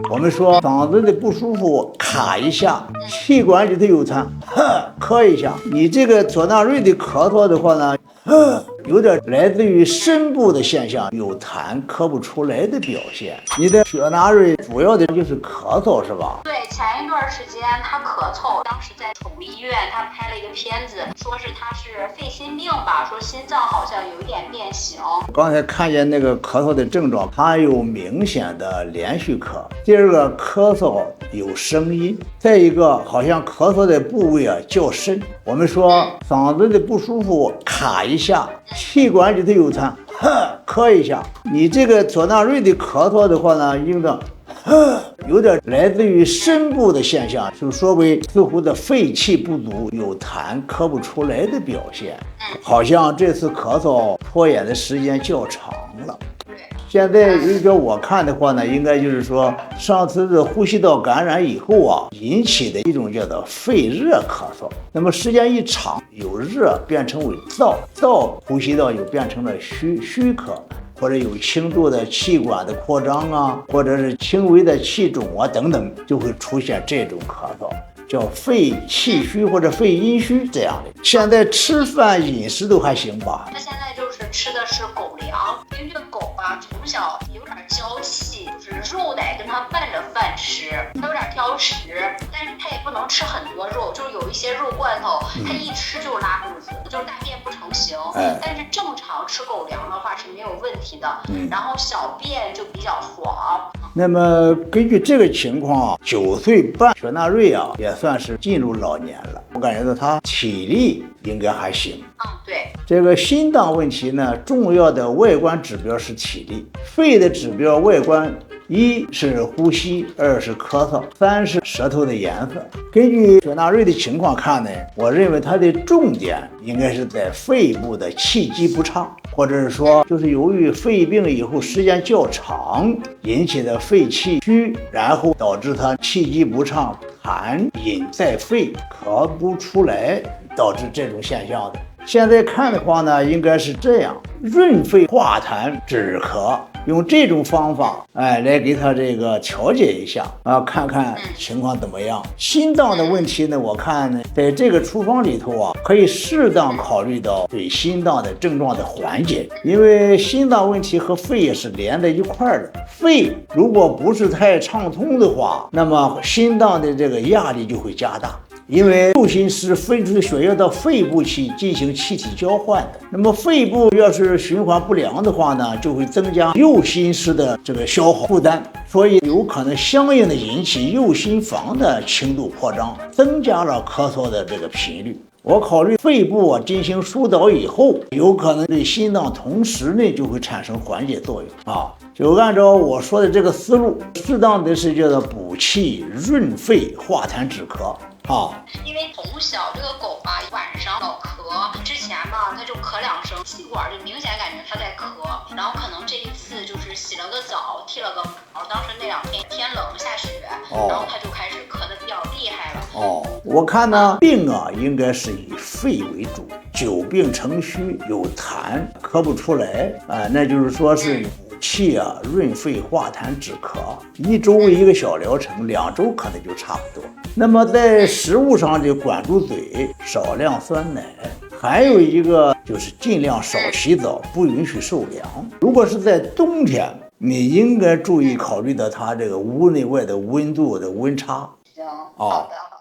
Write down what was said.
我们说嗓子的不舒服，卡一下，气管里头有痰，咳一下。你这个唑纳瑞的咳嗽的话呢，有点来自于深部的现象，有痰咳不出来的表现。你的唑纳瑞主要的就是咳嗽是吧？对，前一段时间他咳嗽，当时在宠物医院他拍了一个片子，说是他是肺心病吧，说心脏好像有一点变形。刚才看见那个咳嗽的症状，他有明显的连续咳，第二个咳嗽有声音，再一个好像咳嗽的部位较深。我们说嗓子的不舒服，卡一下，气管里头有痰，咳一下。你这个唑纳瑞的咳嗽的话呢，应当有点来自于深部的现象，就说为似乎的肺气不足，有痰咳不出来的表现。好像这次咳嗽拖延的时间较长了。现在一个我看的话呢，应该就是说上次的呼吸道感染以后引起的一种叫做肺热咳嗽。那么时间一长，由热变成为燥，呼吸道又变成了虚咳。或者有轻度的气管的扩张或者是轻微的气肿等等，就会出现这种咳嗽，叫肺气虚或者肺阴虚这样的。现在吃饭饮食都还行吧？他现在就是吃的是狗粮，因为这个狗从小有点娇气，就是肉得跟它拌着饭吃，它有点挑食，但是它也不能吃很多肉，就是有一些肉罐头，它一吃就拉肚子，就是大便不成形。但是正常吃狗粮的话是没有问题的，然后小便就比较黄。那么根据这个情况，9岁半，唑纳瑞也算是进入老年了，我感觉到他体力应该还行。对。这个心脏问题呢，重要的外观指标是体力，肺的指标外观1是呼吸，2是咳嗽，3是舌头的颜色。根据唑纳瑞的情况看呢，我认为它的重点应该是在肺部的气机不畅，或者是说就是由于肺病以后时间较长引起的肺气虚，然后导致它气机不畅，痰饮在肺咳不出来，导致这种现象的。现在看的话呢，应该是这样，润肺化痰止咳，用这种方法来给他这个调节一下看看情况怎么样。心脏的问题呢，我看呢在这个处方里头可以适当考虑到对心脏的症状的缓解，因为心脏问题和肺也是连在一块儿的。肺如果不是太畅通的话，那么心脏的这个压力就会加大。因为右心室分出血液到肺部去进行气体交换的，那么肺部要是循环不良的话呢，就会增加右心室的这个消耗负担，所以有可能相应的引起右心房的轻度扩张，增加了咳嗽的这个频率。我考虑肺部进行疏导以后，有可能对心脏同时呢就会产生缓解作用就按照我说的这个思路，适当的是叫做补气润肺化痰止咳因为从小这个狗晚上老咳，之前它就咳2声，气管就明显感觉它在咳，然后可能这一次就是洗了个澡，剃了个毛，当时那2天天冷下雪，然后它就开始咳得比较厉害了。我看呢病应该是以肺为主，久病成虚，有痰咳不出来那就是说是气润肺化痰止咳，1周1个小疗程，2周可能就差不多。那么在食物上就管住嘴，少量酸奶，还有一个就是尽量少洗澡，不允许受凉。如果是在冬天，你应该注意考虑到它这个屋内外的温度的温差。行，好的。